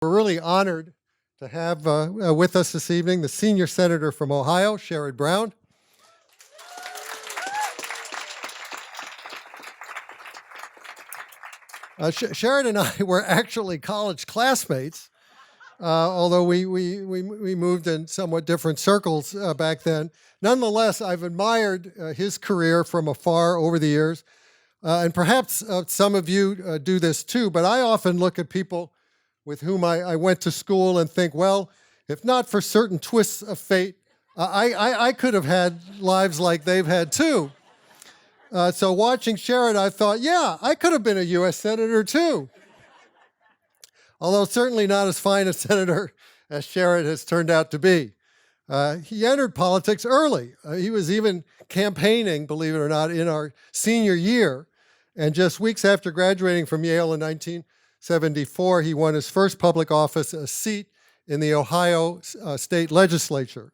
We're really honored to have with us this evening the senior senator from Ohio, Sherrod Brown. Sherrod and I were actually college classmates, although we moved in somewhat different circles back then. Nonetheless, I've admired his career from afar over the years, and perhaps some of you do this too, but I often look at people with whom I went to school and think, well, if not for certain twists of fate, I could have had lives like they've had too. So watching Sherrod, I thought, yeah, I could have been a U.S. Senator too. Although certainly not as fine a senator as Sherrod has turned out to be. He entered politics early. He was even campaigning, believe it or not, in our senior year. And just weeks after graduating from Yale in 1974, he won his first public office, a seat in the Ohio state legislature.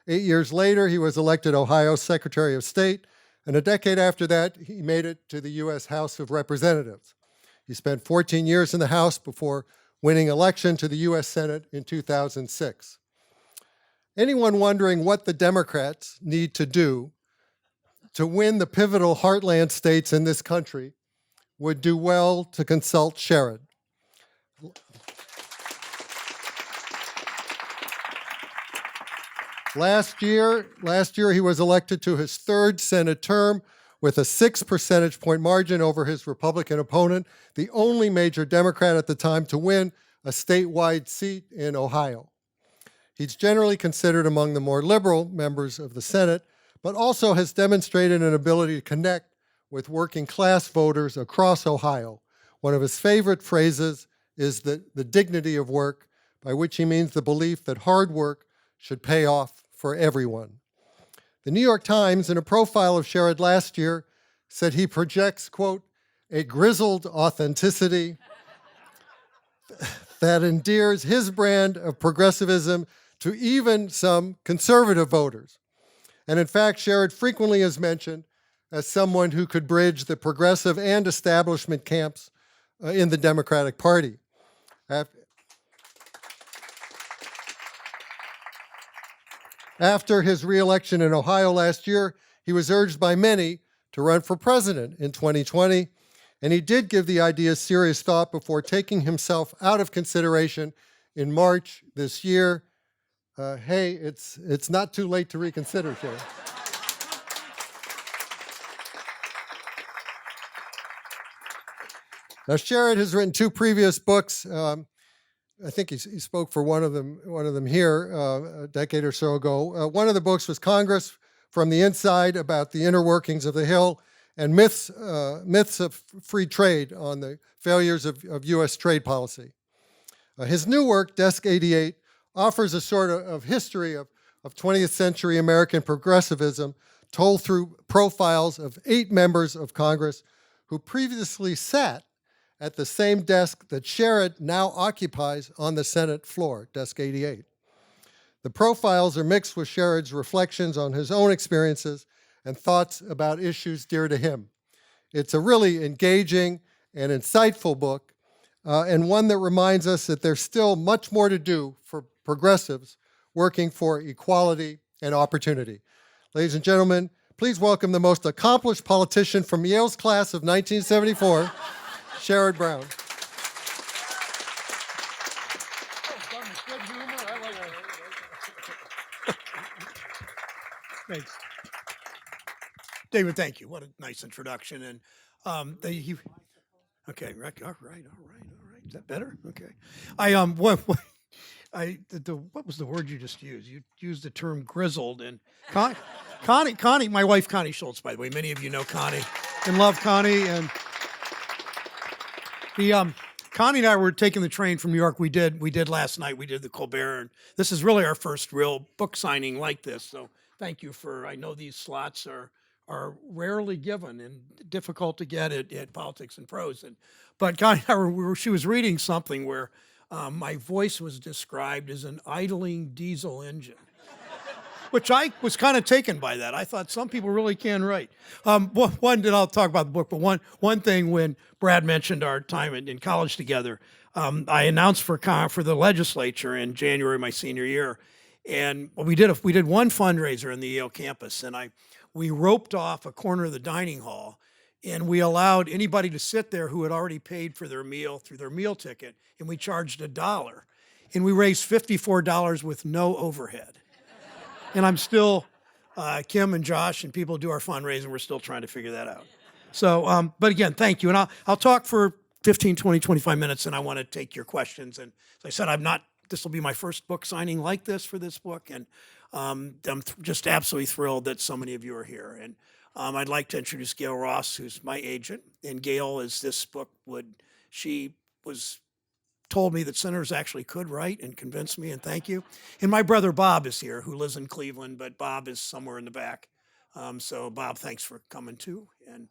8 years later, he was elected Ohio Secretary of State, and a decade after that, he made it to the U.S. House of Representatives. He spent 14 years in the House before winning election to the U.S. Senate in 2006. Anyone wondering what the Democrats need to do to win the pivotal heartland states in this country would do well to consult Sherrod. Last year, he was elected to his third Senate term with a 6 percentage point margin over his Republican opponent, the only major Democrat at the time to win a statewide seat in Ohio. He's generally considered among the more liberal members of the Senate, but also has demonstrated an ability to connect with working class voters across Ohio. One of his favorite phrases is the dignity of work, by which he means the belief that hard work should pay off for everyone. The New York Times, in a profile of Sherrod last year, said he projects, quote, a grizzled authenticity that endears his brand of progressivism to even some conservative voters. And in fact, Sherrod frequently is mentioned as someone who could bridge the progressive and establishment camps in the Democratic Party. After his reelection in Ohio last year, he was urged by many to run for president in 2020, and he did give the idea serious thought before taking himself out of consideration in March this year. Hey, it's not too late to reconsider, Sherrod. Now, Sherrod has written 2 previous books. I think he spoke for one of them here a decade or so ago. One of the books was Congress from the Inside, about the inner workings of the Hill, and Myths of Free Trade, on the failures of U.S. trade policy. His new work, Desk 88, offers a sort of history of 20th century American progressivism, told through profiles of 8 members of Congress who previously sat at the same desk that Sherrod now occupies on the Senate floor, Desk 88. The profiles are mixed with Sherrod's reflections on his own experiences and thoughts about issues dear to him. It's a really engaging and insightful book, and one that reminds us that there's still much more to do for progressives working for equality and opportunity. Ladies and gentlemen, please welcome the most accomplished politician from Yale's class of 1974, Sherrod Brown. Thanks. David, thank you. What a nice introduction. And okay, all right. Is that better? Okay. What was the word you just used? You used the term grizzled, and Connie, my wife, Connie Schultz, by the way. Many of you know Connie and love Connie. And Connie and I were taking the train from New York. We did last night. We did the Colbert. And this is really our first real book signing like this. So thank you I know these slots are rarely given and difficult to get at Politics and Prose. But Connie and I she was reading something where my voice was described as an idling diesel engine. which I was kind of taken by that. I thought some people really can write. One, and I'll talk about the book, but one thing when Brad mentioned our time in college together, I announced for the legislature in January my senior year, and we did one fundraiser in the Yale campus, and we roped off a corner of the dining hall, and we allowed anybody to sit there who had already paid for their meal through their meal ticket, and we charged $1, and we raised $54 with no overhead. And I'm still, Kim and Josh and people do our fundraising, we're still trying to figure that out. So, but again, thank you. And I'll talk for 15, 20, 25 minutes, and I want to take your questions. And as I said, this will be my first book signing like this for this book, and I'm just absolutely thrilled that so many of you are here. And I'd like to introduce Gail Ross, who's my agent. And Gail, as this book she told me that senators actually could write and convinced me, and thank you. And my brother Bob is here, who lives in Cleveland, but Bob is somewhere in the back. So Bob, thanks for coming too. And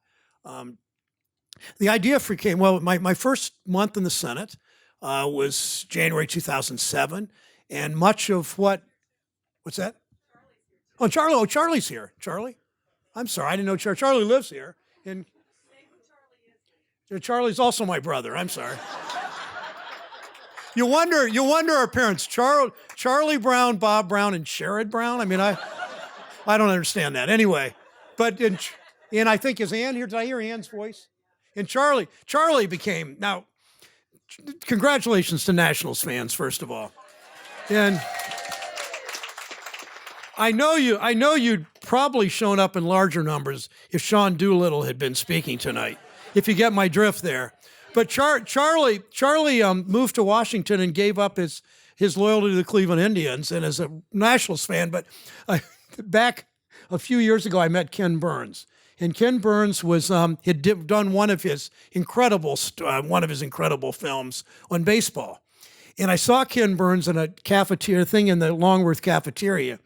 the idea my first month in the Senate was January 2007, and much of what's that? Charlie's here. Charlie? I'm sorry, I didn't know Charlie lives here. And Charlie's also my brother. I'm sorry. You wonder our parents, Charlie Brown, Bob Brown, and Sherrod Brown. I mean, I don't understand that. Anyway, but and I think, is Ann here? Did I hear Ann's voice? And Charlie became, now, congratulations to Nationals fans, first of all. And I know you'd probably shown up in larger numbers if Sean Doolittle had been speaking tonight, if you get my drift there. But Charlie moved to Washington and gave up his loyalty to the Cleveland Indians and as a Nationals fan. But back a few years ago, I met Ken Burns. And Ken Burns had done one of his incredible films on baseball. And I saw Ken Burns in a cafeteria thing in the Longworth cafeteria,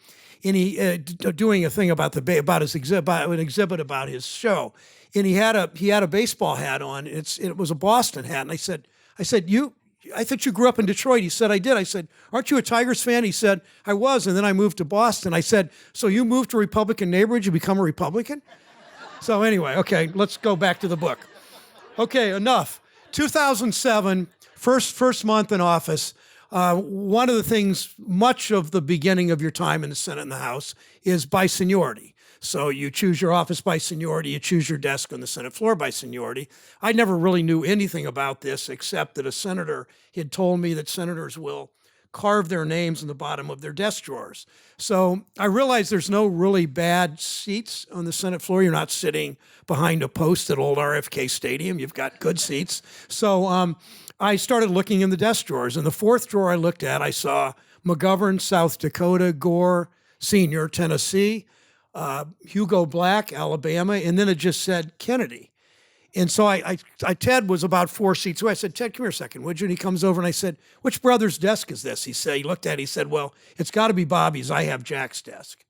and he doing a thing about his exhibit about his show. And he had a baseball hat on. It was a Boston hat. And I said, I thought you grew up in Detroit. He said, I did. I said, aren't you a Tigers fan? He said, I was. And then I moved to Boston. I said, so you moved to a Republican neighborhood, you become a Republican? So anyway, okay, let's go back to the book. Okay, enough. 2007, first month in office. One of the things, much of the beginning of your time in the Senate and the House is by seniority. So you choose your office by seniority, you choose your desk on the Senate floor by seniority. I never really knew anything about this except that a senator had told me that senators will carve their names in the bottom of their desk drawers. So I realized there's no really bad seats on the Senate floor. You're not sitting behind a post at old RFK Stadium. You've got good seats. So I started looking in the desk drawers. And the fourth drawer I looked at, I saw McGovern, South Dakota, Gore Sr., Tennessee, Hugo Black, Alabama, and then it just said Kennedy. And so Ted was about 4 seats away. I said, Ted, come here a second, would you? And he comes over and I said, which brother's desk is this? He looked at it, he said, well, it's got to be Bobby's. I have Jack's desk.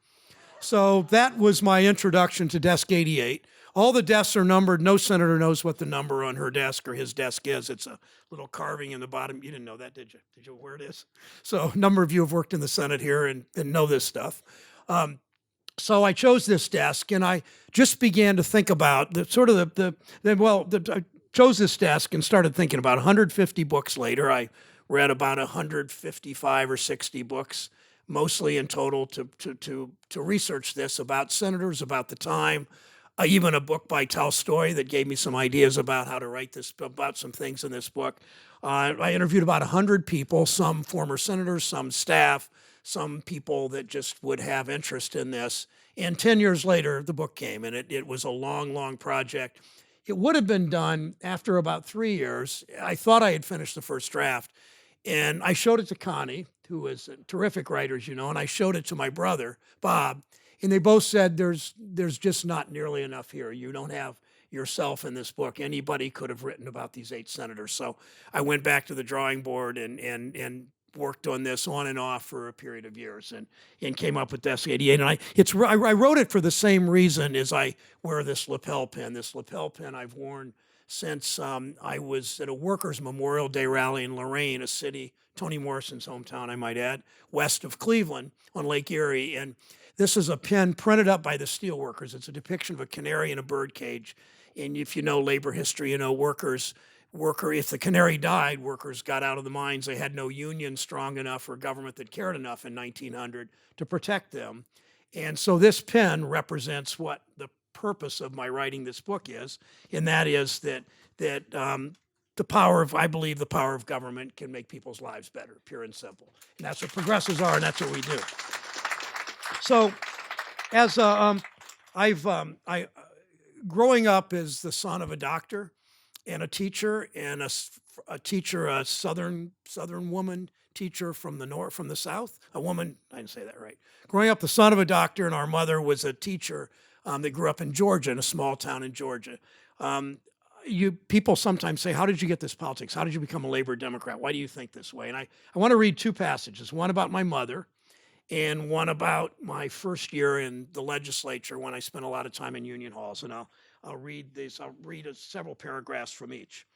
So that was my introduction to Desk 88. All the desks are numbered. No senator knows what the number on her desk or his desk is. It's a little carving in the bottom. You didn't know that, did you? Did you know where it is? So a number of you have worked in the Senate here and know this stuff. So I chose this desk, and I just began to think about I chose this desk and started thinking about 150 books later. I read about 155 or 60 books, mostly in total to research this about senators, about the time. Even a book by Tolstoy that gave me some ideas about how to write this, about some things in this book. I interviewed about 100 people, some former senators, some staff, some people that just would have interest in this. And 10 years later, the book came, and it was a long, long project. It would have been done after about 3 years. I thought I had finished the first draft, and I showed it to Connie, who is a terrific writer, as you know, and I showed it to my brother, Bob, and they both said, there's just not nearly enough here. You don't have yourself in this book. Anybody could have written about these 8 senators. So I went back to the drawing board and worked on this on and off for a period of years and came up with Desk 88. And I wrote it for the same reason as I wear this lapel pin. This lapel pin I've worn since I was at a Workers' Memorial Day rally in Lorain, a city, Toni Morrison's hometown, I might add, west of Cleveland on Lake Erie. And this is a pin printed up by the steelworkers. It's a depiction of a canary in a bird cage. And if you know labor history, you know if the canary died, workers got out of the mines. They had no union strong enough or government that cared enough in 1900 to protect them. And so this pin represents what the purpose of my writing this book is, and that is that I believe the power of government can make people's lives better, pure and simple. And that's what progressives are, and that's what we do. So, as growing up as the son of a doctor and a teacher, and a southern woman teacher from the south, a woman, I didn't say that right. Growing up the son of a doctor, and our mother was a teacher that grew up in Georgia, in a small town in Georgia. People sometimes say, how did you get this politics? How did you become a labor Democrat? Why do you think this way? And I want to read two passages, one about my mother and one about my first year in the legislature when I spent a lot of time in union halls. And I'll read these. I'll read several paragraphs from each.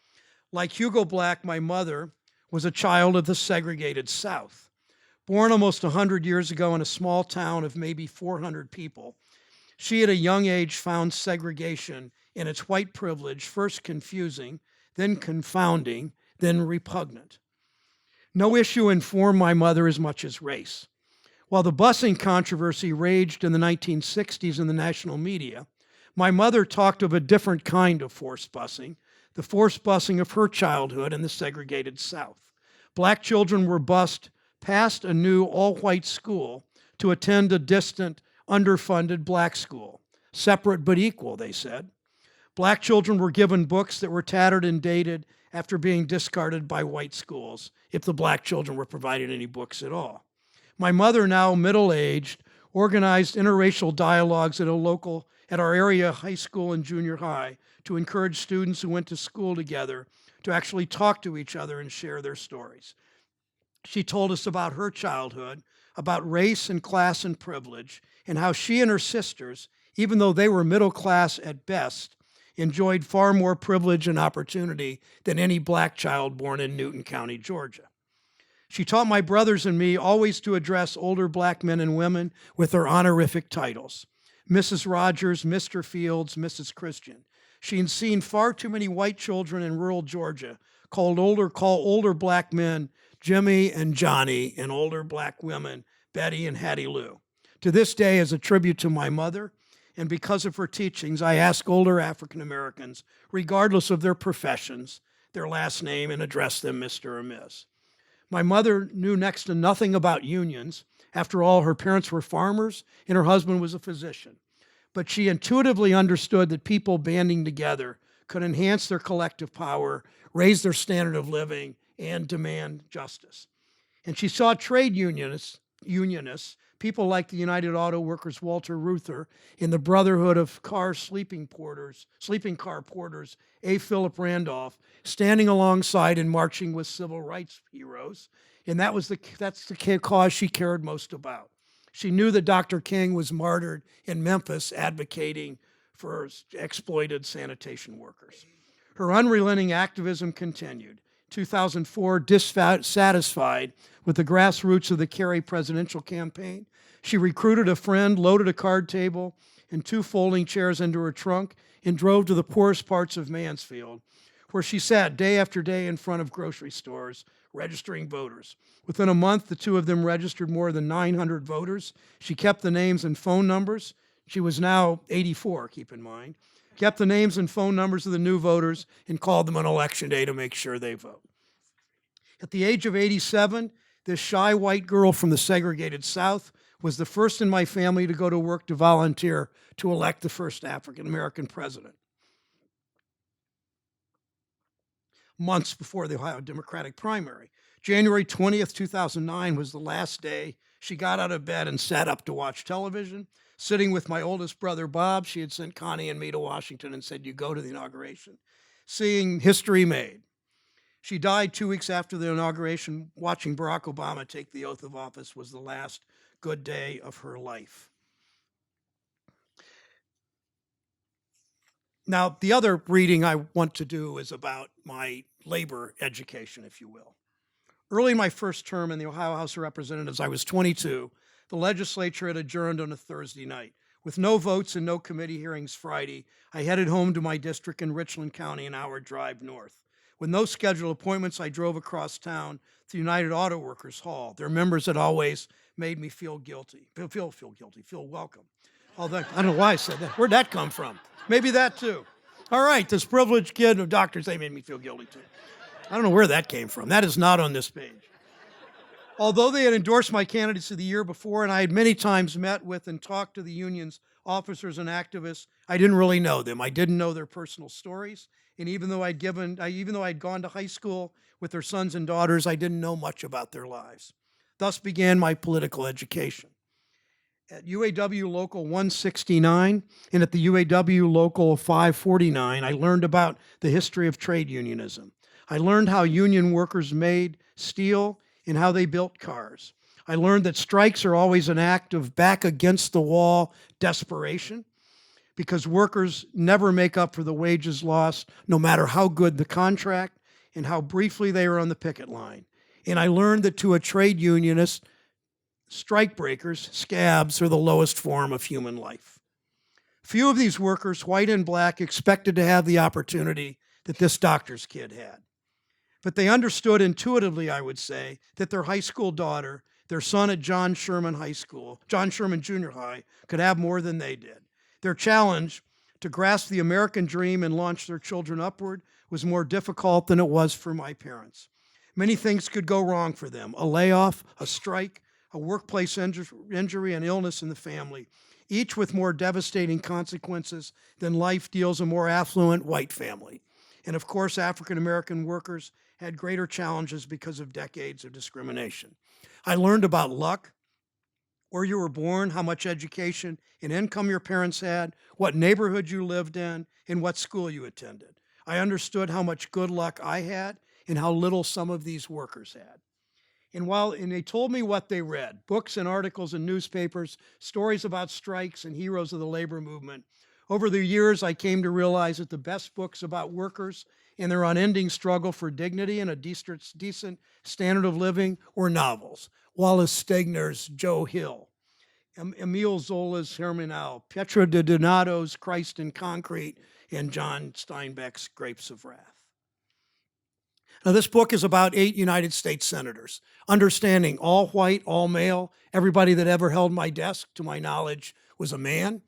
Like Hugo Black, my mother was a child of the segregated South. Born almost 100 years ago in a small town of maybe 400 people, she at a young age found segregation in its white privilege first confusing, then confounding, then repugnant. No issue informed my mother as much as race. While the busing controversy raged in the 1960s in the national media, my mother talked of a different kind of forced busing, the forced busing of her childhood in the segregated South. Black children were bused past a new all-white school to attend a distant, underfunded black school. Separate but equal, they said. Black children were given books that were tattered and dated after being discarded by white schools, if the black children were provided any books at all. My mother, now middle-aged, organized interracial dialogues at our area high school and junior high to encourage students who went to school together to actually talk to each other and share their stories. She told us about her childhood, about race and class and privilege, and how she and her sisters, even though they were middle class at best, enjoyed far more privilege and opportunity than any black child born in Newton County, Georgia. She taught my brothers and me always to address older black men and women with their honorific titles. Mrs. Rogers, Mr. Fields, Mrs. Christian. She had seen far too many white children in rural Georgia call older black men Jimmy and Johnny, and older black women Betty and Hattie Lou. To this day, as a tribute to my mother, and because of her teachings, I ask older African Americans, regardless of their professions, their last name, and address them Mr. or Ms. My mother knew next to nothing about unions. After all, her parents were farmers and her husband was a physician. But she intuitively understood that people banding together could enhance their collective power, raise their standard of living, and demand justice. And she saw trade unionists, people like the United Auto Workers Walter Reuther, in the Brotherhood of Sleeping Car Porters, A. Philip Randolph, standing alongside and marching with civil rights heroes. And that's the cause she cared most about. She knew that Dr. King was martyred in Memphis advocating for exploited sanitation workers. Her unrelenting activism continued. 2004, dissatisfied with the grassroots of the Kerry presidential campaign, she recruited a friend, loaded a card table and 2 folding chairs into her trunk, and drove to the poorest parts of Mansfield, where she sat day after day in front of grocery stores, registering voters. Within a month, the two of them registered more than 900 voters. She kept the names and phone numbers. She was now 84, keep in mind. Kept the names and phone numbers of the new voters and called them on election day to make sure they vote. At the age of 87, this shy white girl from the segregated South was the first in my family to go to work to volunteer to elect the first African-American president. Months before the Ohio Democratic primary. January 20th, 2009 was the last day she got out of bed and sat up to watch television. Sitting with my oldest brother, Bob, she had sent Connie and me to Washington and said, you go to the inauguration. Seeing history made. She died 2 weeks after the inauguration. Watching Barack Obama take the oath of office was the last good day of her life. Now, the other reading I want to do is about my labor education, if you will. Early in my first term in the Ohio House of Representatives, I was 22. The legislature had adjourned on a Thursday night. With no votes and no committee hearings Friday, I headed home to my district in Richland County, an hour drive north. With no scheduled appointments, I drove across town to United Auto Workers Hall. Their members had always made me feel guilty, feel welcome. Although, I don't know why I said that. Where'd that come from? Maybe that too. All right, this privileged kid of doctors, they made me feel guilty too. I don't know where that came from. That is not on this page. Although they had endorsed my candidacy the year before, and I had many times met with and talked to the union's officers and activists, I didn't really know them. I didn't know their personal stories, and even though I'd gone to high school with their sons and daughters, I didn't know much about their lives. Thus began my political education. At UAW Local 169 and at the UAW Local 549, I learned about the history of trade unionism. I learned how union workers made steel and how they built cars. I learned that strikes are always an act of back against the wall desperation because workers never make up for the wages lost, no matter how good the contract and how briefly they are on the picket line. And I learned that to a trade unionist, strike breakers, scabs, are the lowest form of human life. Few of these workers, white and black, expected to have the opportunity that this doctor's kid had. But they understood intuitively, I would say, that their high school daughter, their son at John Sherman Junior High, could have more than they did. Their challenge to grasp the American dream and launch their children upward was more difficult than it was for my parents. Many things could go wrong for them: a layoff, a strike, a workplace injury, and illness in the family, each with more devastating consequences than life deals a more affluent white family. And of course, African American workers had greater challenges because of decades of discrimination. I learned about luck, where you were born, how much education and income your parents had, what neighborhood you lived in, and what school you attended. I understood how much good luck I had and how little some of these workers had. And they told me what they read, books and articles and newspapers, stories about strikes and heroes of the labor movement. Over the years, I came to realize that the best books about workers and their unending struggle for dignity and a decent standard of living were novels. Wallace Stegner's Joe Hill, Emile Zola's Hermanau, Pietro de Donato's Christ in Concrete, and John Steinbeck's Grapes of Wrath. Now, this book is about 8 United States senators, understanding all white, all male. Everybody that ever held my desk, to my knowledge, was a man.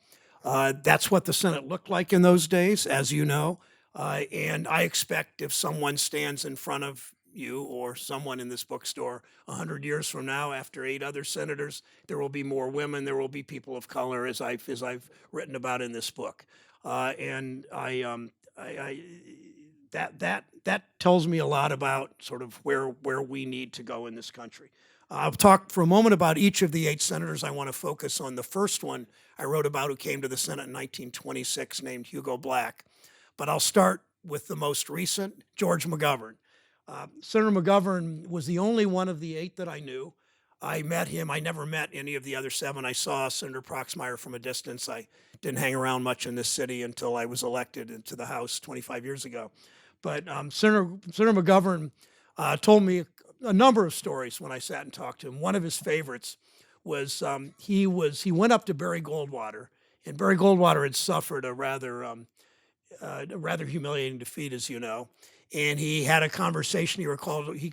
That's what the Senate looked like in those days, as you know. And I expect if someone stands in front of you or someone in this bookstore 100 years from now, after 8 other senators, there will be more women, there will be people of color, as I've written about in this book. That tells me a lot about sort of where we need to go in this country. I'll talk for a moment about each of the 8 senators. I want to focus on the first one I wrote about, who came to the Senate in 1926, named Hugo Black. But I'll start with the most recent, George McGovern. Senator McGovern was the only one of the 8 that I knew. I met him. I never met any of the other 7. I saw Senator Proxmire from a distance. I didn't hang around much in this city until I was elected into the House 25 years ago. But Senator McGovern told me a number of stories when I sat and talked to him. One of his favorites was he went up to Barry Goldwater, and Barry Goldwater had suffered a rather humiliating defeat, as you know. And he had a conversation he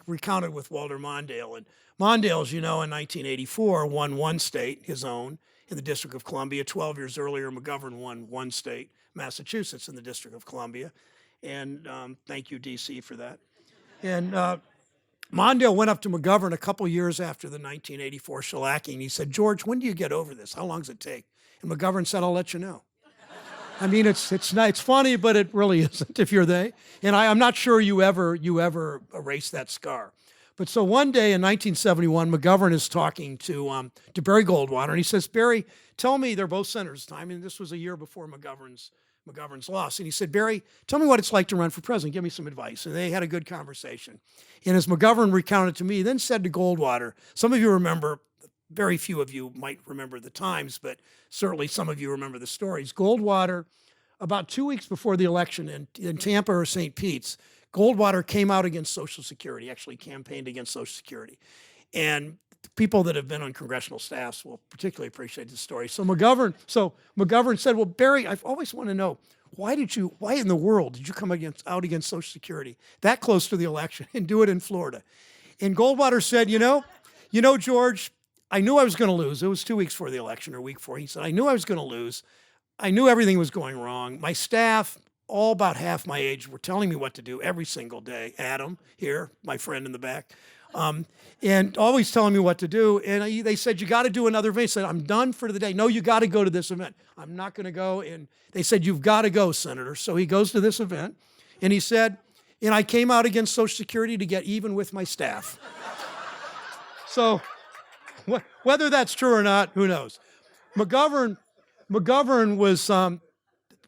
recounted with Walter Mondale. And Mondale, as you know, in 1984 won one state, his own, in the District of Columbia. 12 years earlier, McGovern won one state, Massachusetts, in the District of Columbia. And thank you, D.C., for that. And Mondale went up to McGovern a couple years after the 1984 shellacking. He said, "George, when do you get over this? How long does it take?" And McGovern said, "I'll let you know." I mean, it's funny, but it really isn't if you're they. And I'm not sure you ever erase that scar. But so one day in 1971, McGovern is talking to Barry Goldwater, and he says, "Barry, tell me," they're both senators at the time, and this was a year before McGovern's loss. And he said, "Barry, tell me what it's like to run for president. Give me some advice." And they had a good conversation. And as McGovern recounted to me, he then said to Goldwater, some of you remember, very few of you might remember the times, but certainly some of you remember the stories. Goldwater about 2 weeks before the election in Tampa or St. Pete's, Goldwater came out against Social Security, actually campaigned against Social Security. And people that have been on congressional staffs will particularly appreciate this story. So McGovern said, well, Barry, I've always wanted to know, why in the world did you come out against Social Security that close to the election and do it in Florida? And Goldwater said, you know, George, I knew I was going to lose. It was 2 weeks before the election or a week before. He said, I knew I was going to lose. I knew everything was going wrong. My staff, all about half my age, were telling me what to do every single day. Adam, here, my friend in the back, and always telling me what to do. And they said, you got to do another event. He said, I'm done for the day. No, you got to go to this event. I'm not going to go. And they said, you've got to go, Senator. So he goes to this event, and he said, and I came out against Social Security to get even with my staff. So whether that's true or not, who knows? McGovern was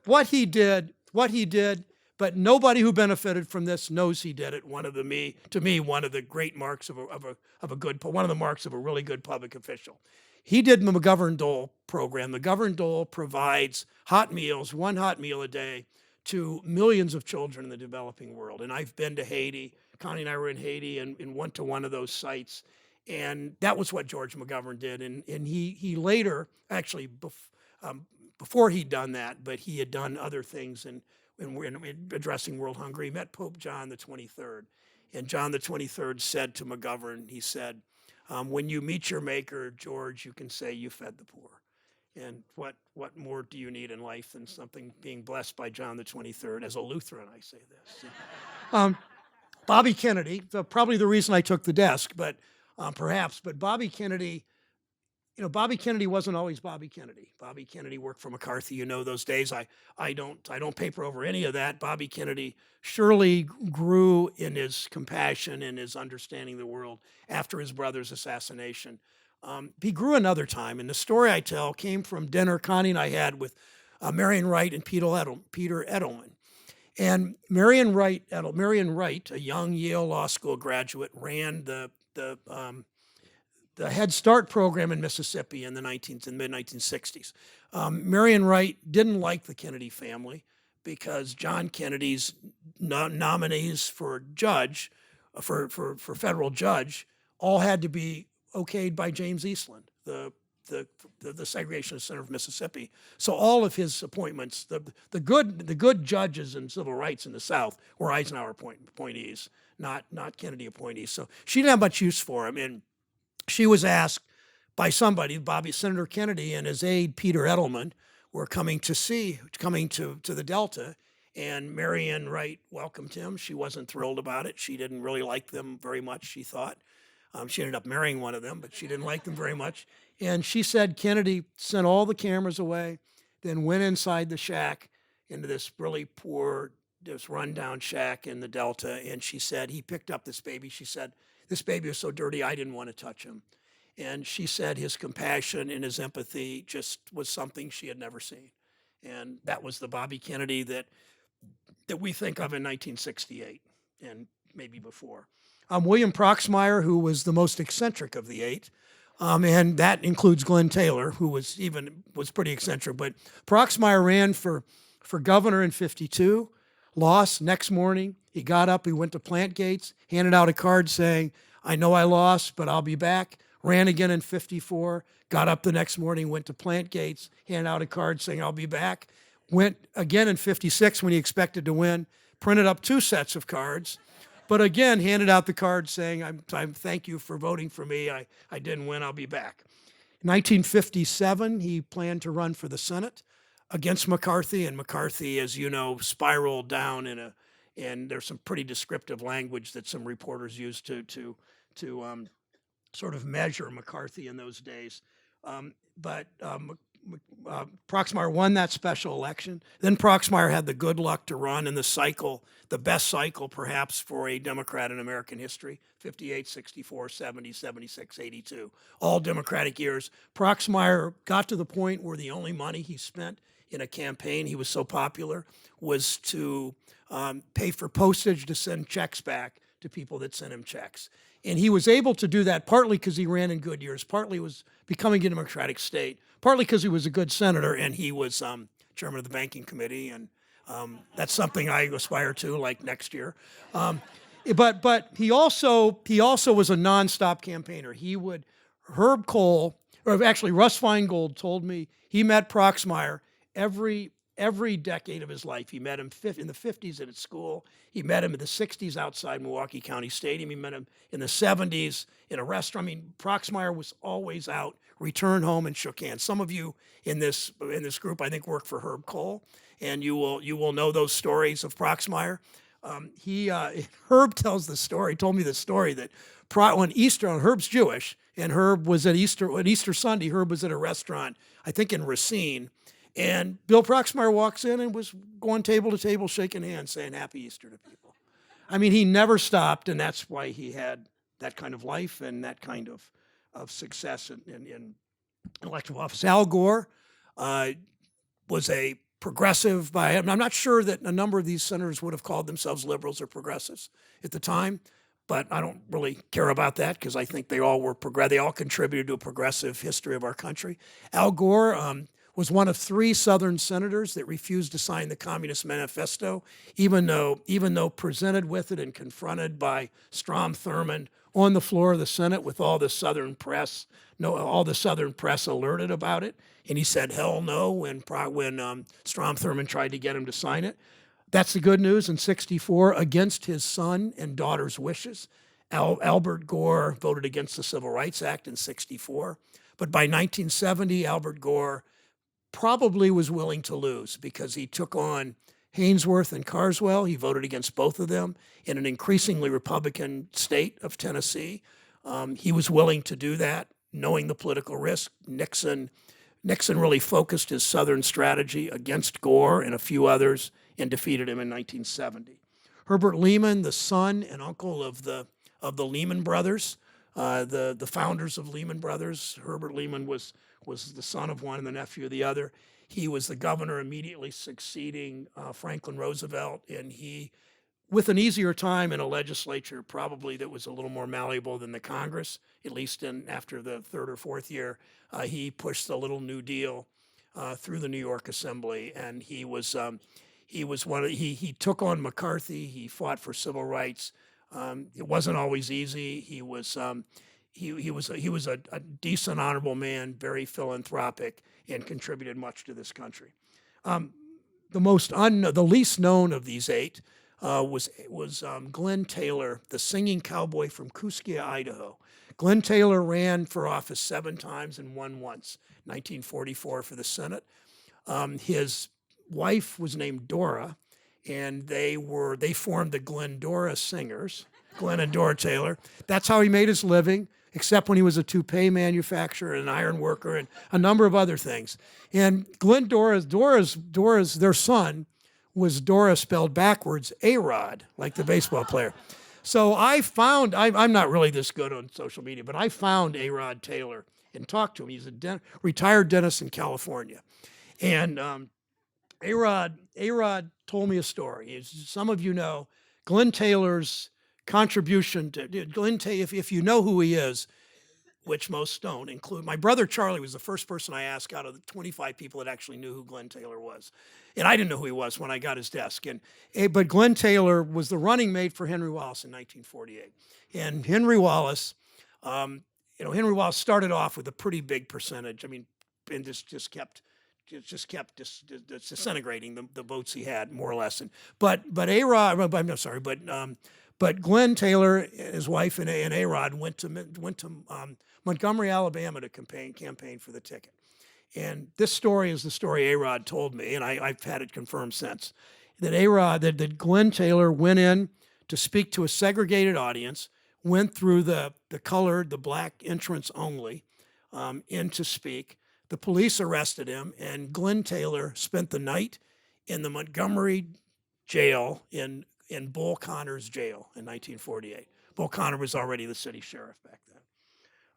what he did, but nobody who benefited from this knows he did it. One of the great marks of one of the marks of a really good public official. He did the McGovern-Dole program. The McGovern-Dole provides hot meals, one hot meal a day, to millions of children in the developing world. And I've been to Haiti. Connie and I were in Haiti and went to one of those sites. And that was what George McGovern did. And he later, actually, before he'd done that, but he had done other things in addressing world hunger. He met Pope John the 23rd. And John the 23rd said to McGovern, he said, when you meet your maker, George, you can say you fed the poor. And what more do you need in life than something being blessed by John the 23rd? As a Lutheran, I say this. Bobby Kennedy, probably the reason I took the desk, but perhaps, but Bobby Kennedy, Bobby Kennedy wasn't always Bobby Kennedy. Bobby Kennedy worked for McCarthy. Those days. I don't paper over any of that. Bobby Kennedy surely grew in his compassion and his understanding the world after his brother's assassination. He grew another time, and the story I tell came from dinner Connie and I had with Marion Wright and Peter Edelman. And Marion Wright, a young Yale Law School graduate, ran the Head Start program in Mississippi in the mid-1960s. Marion Wright didn't like the Kennedy family because John Kennedy's nominees for federal judge, all had to be okayed by James Eastland, the segregationist center of Mississippi. So all of his appointments, the good judges in civil rights in the South were Eisenhower appointees, not Kennedy appointees. So she didn't have much use for him, and she was asked by somebody, Senator Kennedy and his aide Peter Edelman, were coming to the Delta, and Marion Wright welcomed him. She wasn't thrilled about it. She didn't really like them very much, she thought. She ended up marrying one of them, but she didn't like them very much. And she said Kennedy sent all the cameras away, then went inside the shack into this really poor, this rundown shack in the Delta. And she said he picked up this baby. She said, this baby was so dirty, I didn't want to touch him. And she said his compassion and his empathy just was something she had never seen. And that was the Bobby Kennedy that we think of in 1968 and maybe before. William Proxmire, who was the most eccentric of the eight, and that includes Glen Taylor, who was pretty eccentric. But Proxmire ran for governor in 52, lost. Next morning, he got up, he went to plant gates, handed out a card saying, I know I lost, but I'll be back. Ran again in 54, got up the next morning, went to plant gates, handed out a card saying, I'll be back. Went again in 56 when he expected to win, printed up 2 sets of cards, but again, handed out the card saying, I'm thank you for voting for me. I didn't win, I'll be back. In 1957, he planned to run for the Senate against McCarthy, and McCarthy, as you know, spiraled down and there's some pretty descriptive language that some reporters used to sort of measure McCarthy in those days. But Proxmire won that special election. Then Proxmire had the good luck to run in the best cycle perhaps for a Democrat in American history, 58, 64, 70, 76, 82, all Democratic years. Proxmire got to the point where the only money he spent in a campaign, he was so popular, was to pay for postage to send checks back to people that sent him checks. And he was able to do that partly because he ran in good years, partly was becoming a Democratic state, partly because he was a good senator and he was chairman of the banking committee, and that's something I aspire to, like next year. But he also was a nonstop campaigner. Herb Cole, or actually Russ Feingold told me he met Proxmire every decade of his life. He met him in the 50s at school. He met him in the 60s outside Milwaukee County Stadium. He met him in the 70s in a restaurant. I mean, Proxmire was always out, returned home, and shook hands. Some of you in this group, I think, work for Herb Cole, and you will know those stories of Proxmire. Herb tells the story, told me the story that when Easter, Herb's Jewish, and Herb was at Easter Sunday, Herb was at a restaurant, I think in Racine, and Bill Proxmire walks in and was going table to table, shaking hands, saying Happy Easter to people. I mean, he never stopped, and that's why he had that kind of life and that kind of success in elective office. Al Gore was a progressive I'm not sure that a number of these senators would have called themselves liberals or progressives at the time, but I don't really care about that because I think they all contributed to a progressive history of our country. Al Gore was one of 3 Southern senators that refused to sign the Communist Manifesto, even though presented with it and confronted by Strom Thurmond on the floor of the Senate with all the Southern press alerted about it. And he said, hell no, when Strom Thurmond tried to get him to sign it. That's the good news. In 1964, against his son and daughter's wishes, Albert Gore voted against the Civil Rights Act in 1964. But by 1970, Albert Gore probably was willing to lose because he took on Hainsworth and Carswell. He voted against both of them in an increasingly Republican state of Tennessee. He was willing to do that, knowing the political risk. Nixon really focused his Southern strategy against Gore and a few others and defeated him in 1970. Herbert Lehman, the son and uncle of the Lehman brothers, the founders of Lehman Brothers. Herbert Lehman was the son of one and the nephew of the other. He was the governor immediately succeeding Franklin Roosevelt, and he, with an easier time in a legislature probably that was a little more malleable than the Congress, at least after the 3rd or 4th year, he pushed the little New Deal through the New York Assembly, and he took on McCarthy. He fought for civil rights. It wasn't always easy. He was a decent, honorable man, very philanthropic, and contributed much to this country. The least known of these 8 was Glen Taylor, the singing cowboy from Kooskia, Idaho. Glen Taylor ran for office 7 times and won once. 1944 for the Senate. His wife was named Dora, and they formed the Glendora Singers, Glen and Dora Taylor. That's how he made his living, except when he was a toupee manufacturer and an iron worker and a number of other things. And Dora's their son was Dora spelled backwards, A-Rod, like the baseball player. So I'm not really this good on social media, but I found A-Rod Taylor and talked to him. He's a retired dentist in California. And A-Rod told me a story. As some of you know, Glen Taylor's contribution to Glen Taylor, if you know who he is, which most don't, include my brother Charlie was the first person I asked out of the 25 people that actually knew who Glen Taylor was. And I didn't know who he was when I got his desk. But Glen Taylor was the running mate for Henry Wallace in 1948. And Henry Wallace started off with a pretty big percentage. I mean, and just kept disintegrating the votes he had, more or less. But Glen Taylor, his wife, and A-Rod went to Montgomery, Alabama to campaign for the ticket. And this story is the story A-Rod told me, and I've had it confirmed since, that Glen Taylor went in to speak to a segregated audience, went through the black entrance only in to speak. The police arrested him, and Glen Taylor spent the night in the Montgomery jail in Bull Connor's jail in 1948. Bull Connor was already the city sheriff back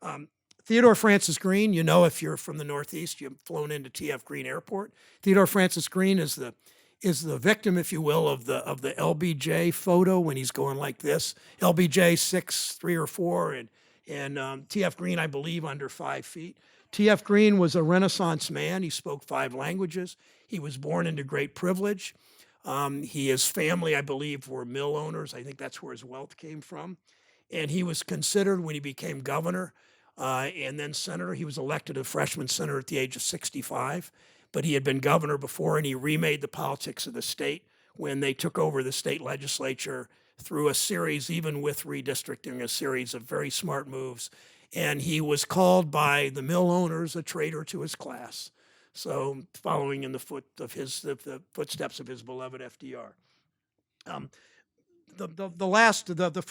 then. Theodore Francis Green, if you're from the Northeast, you've flown into T.F. Green Airport. Theodore Francis Green is the victim, if you will, of the LBJ photo when he's going like this. LBJ 6'3" or 4", And T.F. Green, I believe, under 5 feet. T.F. Green was a Renaissance man. He spoke 5 languages. He was born into great privilege. His family, I believe, were mill owners. I think that's where his wealth came from. And he was considered, when he became governor and then senator, he was elected a freshman senator at the age of 65. But he had been governor before, and he remade the politics of the state when they took over the state legislature through a series, even with redistricting, a series of very smart moves. And he was called by the mill owners a traitor to his class. So following in the footsteps of his beloved FDR. The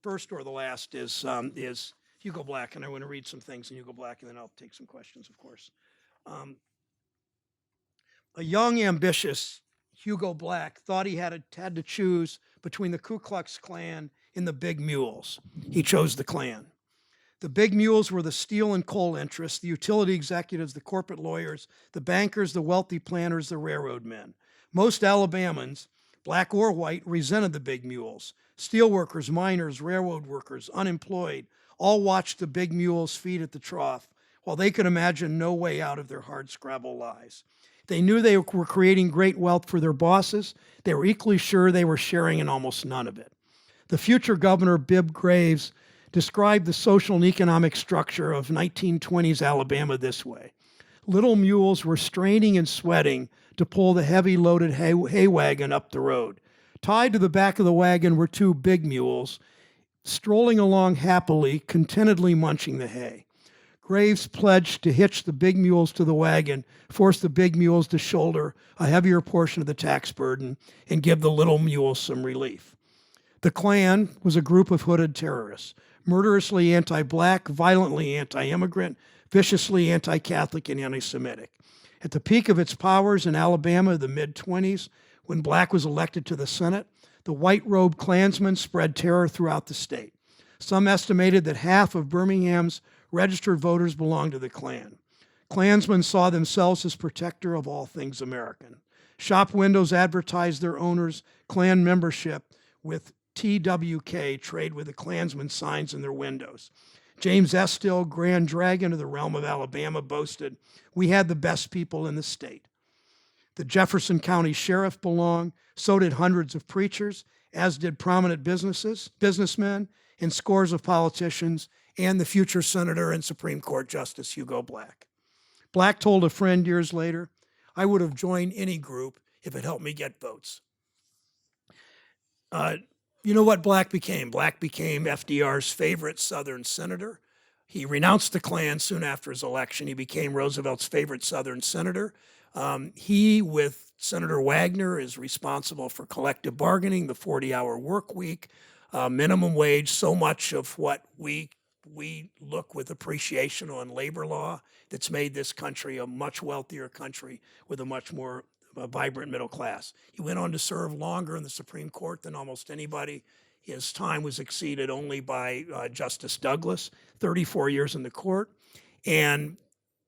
first or the last is Hugo Black, and I want to read some things in Hugo Black, and then I'll take some questions, of course. A young, ambitious Hugo Black thought he had to choose between the Ku Klux Klan and the Big Mules. He chose the Klan. The big mules were the steel and coal interests, the utility executives, the corporate lawyers, the bankers, the wealthy planters, the railroad men. Most Alabamans, black or white, resented the big mules. Steelworkers, miners, railroad workers, unemployed, all watched the big mules feed at the trough, while they could imagine no way out of their hardscrabble lives. They knew they were creating great wealth for their bosses. They were equally sure they were sharing in almost none of it. The future governor, Bibb Graves, described the social and economic structure of 1920s Alabama this way. Little mules were straining and sweating to pull the heavy loaded hay wagon up the road. Tied to the back of the wagon were 2 big mules, strolling along happily, contentedly munching the hay. Graves pledged to hitch the big mules to the wagon, force the big mules to shoulder a heavier portion of the tax burden, and give the little mules some relief. The Klan was a group of hooded terrorists, murderously anti-black, violently anti-immigrant, viciously anti-Catholic, and anti-Semitic. At the peak of its powers in Alabama, the mid-20s, when Black was elected to the Senate, the white-robed Klansmen spread terror throughout the state. Some estimated that half of Birmingham's registered voters belonged to the Klan. Klansmen saw themselves as protector of all things American. Shop windows advertised their owners' Klan membership with TWK, trade with the Klansmen signs in their windows. James Estill, Grand Dragon of the realm of Alabama, boasted, "We had the best people in the state." The Jefferson County Sheriff belonged, so did hundreds of preachers, as did prominent businessmen, and scores of politicians, and the future Senator and Supreme Court Justice Hugo Black. Black told a friend years later, "I would have joined any group if it helped me get votes." You know what Black became? Black became FDR's favorite Southern senator. He renounced the Klan soon after his election. He became Roosevelt's favorite Southern senator. He, with Senator Wagner, is responsible for collective bargaining, the 40-hour work week, minimum wage, so much of what we look with appreciation on labor law that's made this country a much wealthier country with a much more vibrant middle class. He went on to serve longer in the Supreme Court than almost anybody. His time was exceeded only by Justice Douglas, 34 years in the court. And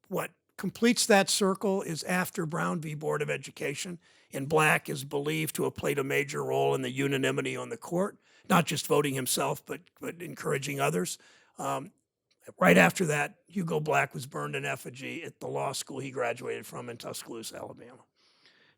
what completes that circle is after Brown v. Board of Education, and Black is believed to have played a major role in the unanimity on the court, not just voting himself, but encouraging others. Right after that, Hugo Black was burned in effigy at the law school he graduated from in Tuscaloosa, Alabama.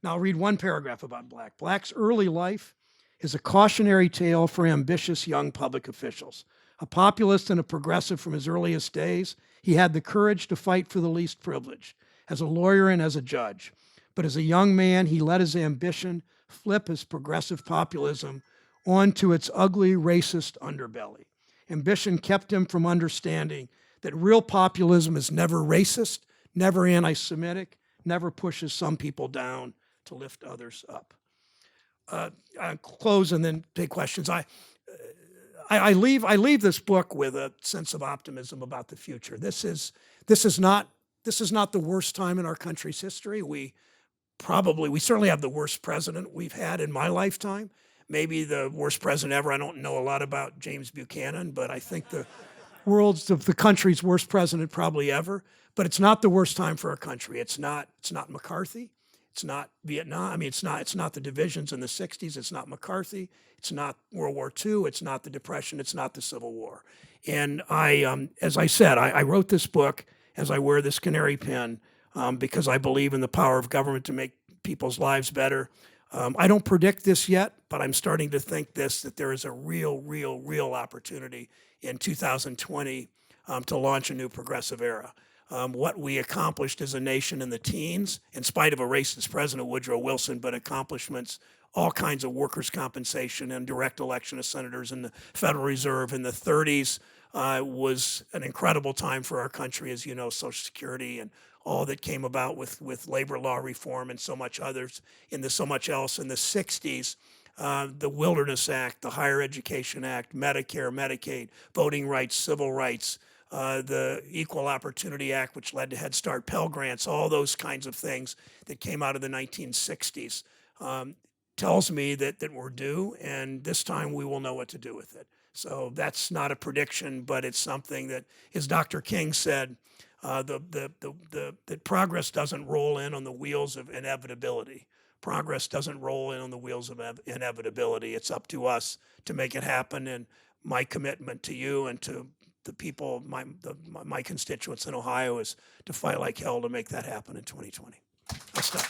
Now I'll read one paragraph about Black. Black's early life is a cautionary tale for ambitious young public officials. A populist and a progressive from his earliest days, he had the courage to fight for the least privileged, as a lawyer and as a judge. But as a young man, he let his ambition flip his progressive populism onto its ugly, racist underbelly. Ambition kept him from understanding that real populism is never racist, never anti-Semitic, never pushes some people down to lift others up. I'll close and then take questions. I leave this book with a sense of optimism about the future. This is not the worst time in our country's history. We certainly have the worst president we've had in my lifetime. Maybe the worst president ever. I don't know a lot about James Buchanan, but I think the country's worst president probably ever. But it's not the worst time for our country. It's not McCarthy. It's not Vietnam. I mean, it's not the divisions in the 60s. It's not McCarthy. It's not World War II. It's not the Depression. It's not the Civil War. And as I said, I wrote this book as I wear this canary pin because I believe in the power of government to make people's lives better. I don't predict this yet, but I'm starting to think that there is a real opportunity in 2020 to launch a new progressive era. What we accomplished as a nation in the teens, in spite of a racist president, Woodrow Wilson, but accomplishments, all kinds of workers' compensation and direct election of senators in the Federal Reserve in the 30s was an incredible time for our country, as you know, Social Security and all that came about with labor law reform and so much else in the 60s. The Wilderness Act, the Higher Education Act, Medicare, Medicaid, voting rights, civil rights, the Equal Opportunity Act, which led to Head Start, Pell Grants, all those kinds of things that came out of the 1960s, tells me that we're due, and this time we will know what to do with it. So that's not a prediction, but it's something that, as Dr. King said, that progress doesn't roll in on the wheels of inevitability. Progress doesn't roll in on the wheels of inevitability. It's up to us to make it happen, and my commitment to you and to the people, my constituents in Ohio, is to fight like hell to make that happen in 2020. I'll stop.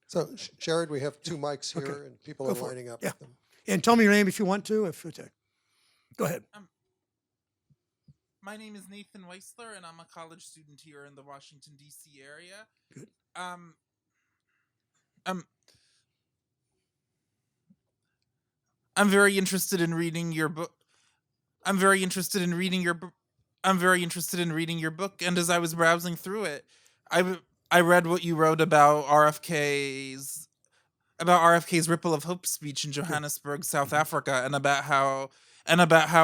So, Sherrod, we have two mics here, Okay. and people Go are for it. lining up Yeah. with them. And tell me your name if you want to. Go ahead. My name is Nathan Weissler, and I'm a college student here in the Washington, D.C. area. Good. I'm very interested in reading your book. I'm very interested in reading your book. And as I was browsing through it, I read what you wrote about RFK's Ripple of Hope speech in Johannesburg, South Africa, and about how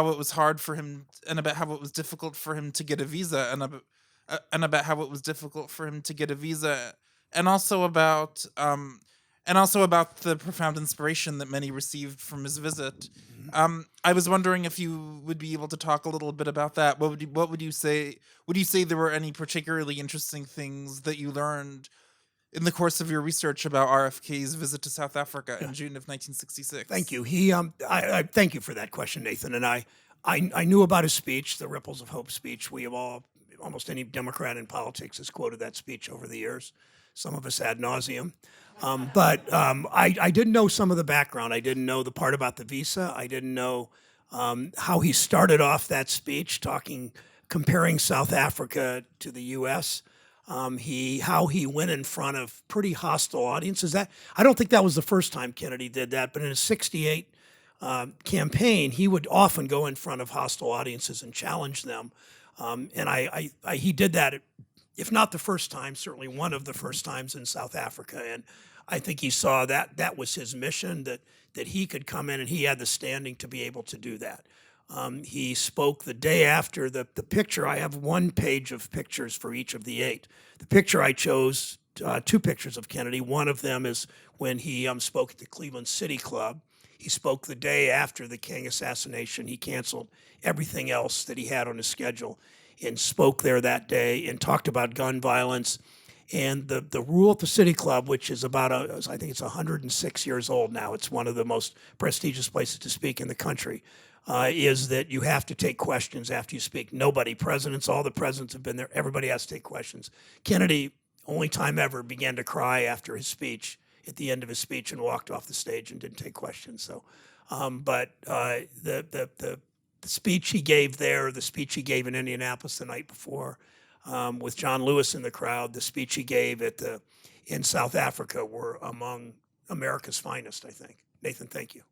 it was hard for him, and about how it was difficult for him to get a visa, and also about the profound inspiration that many received from his visit. I was wondering if you would be able to talk a little bit about that. What would you say? Would you say there were any particularly interesting things that you learned in the course of your research about RFK's visit to South Africa in June of 1966? Thank you. I thank you for that question, Nathan. And I knew about his speech, the Ripples of Hope speech. We have almost any Democrat in politics has quoted that speech over the years. Some of us ad nauseum. But I didn't know some of the background. I didn't know the part about the visa. I didn't know how he started off that speech, comparing South Africa to the U.S. How he went in front of pretty hostile audiences. I don't think that was the first time Kennedy did that, but in his '68 campaign, he would often go in front of hostile audiences and challenge them. And he did that, if not the first time, certainly one of the first times in South Africa. And I think he saw that was his mission, that he could come in and he had the standing to be able to do that. He spoke the day after the picture. I have one page of pictures for each of the 8. The picture I chose, 2 pictures of Kennedy. One of them is when he spoke at the Cleveland City Club. He spoke the day after the King assassination. He canceled everything else that he had on his schedule and spoke there that day and talked about gun violence. And the rule at the City Club, which is I think it's 106 years old now. It's one of the most prestigious places to speak in the country. Is that you have to take questions after you speak. all the presidents have been there. Everybody has to take questions. Kennedy, only time ever, began to cry after his speech, at the end of his speech, and walked off the stage and didn't take questions. So, but the speech he gave there, the speech he gave in Indianapolis the night before, with John Lewis in the crowd, the speech he gave in South Africa were among America's finest, I think. Nathan, thank you.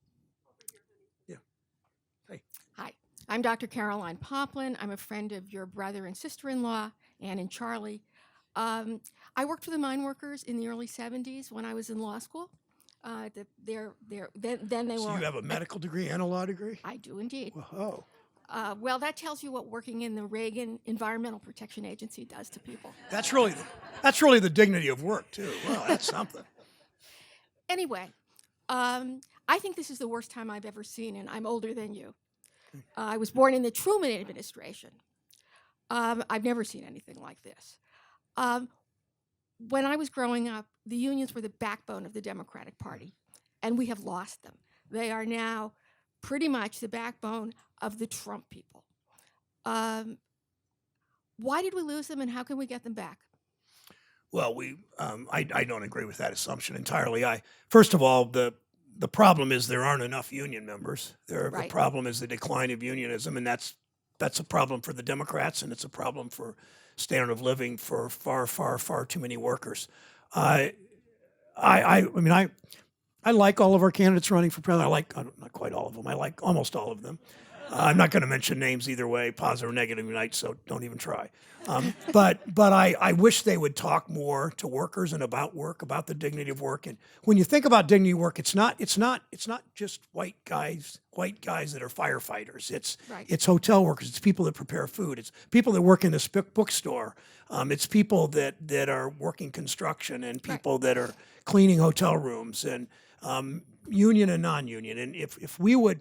Hi, I'm Dr. Caroline Poplin. I'm a friend of your brother and sister-in-law, Ann and Charlie. I worked for the mine workers in the early 70s when I was in law school. Then they So were. you have a medical degree and a law degree? I do indeed. Whoa. Well, that tells you what working in the Reagan Environmental Protection Agency does to people. That's really the dignity of work, too. Well, that's something. Anyway, I I think this is the worst time I've ever seen, and I'm older than you. I was born in the Truman administration. I've never seen anything like this. When I was growing up, the unions were the backbone of the Democratic Party, and we have lost them. They are now pretty much the backbone of the Trump people. Why did we lose them, and how can we get them back? Well, I don't agree with that assumption entirely. First of all, the problem is there aren't enough union members. The Right. problem is the decline of unionism, and that's a problem for the Democrats, and it's a problem for standard of living for far too many workers. I mean, I like all of our candidates running for president. Not quite all of them. I like almost all of them. I'm not going to mention names either way, positive or negative tonight, so don't even try. But I wish they would talk more to workers and about work, about the dignity of work. And when you think about dignity of work, it's not just white guys that are firefighters. Right. It's hotel workers. It's people that prepare food. It's people that work in this bookstore. It's people that are working construction and people that are cleaning hotel rooms and union and non-union. And if we would,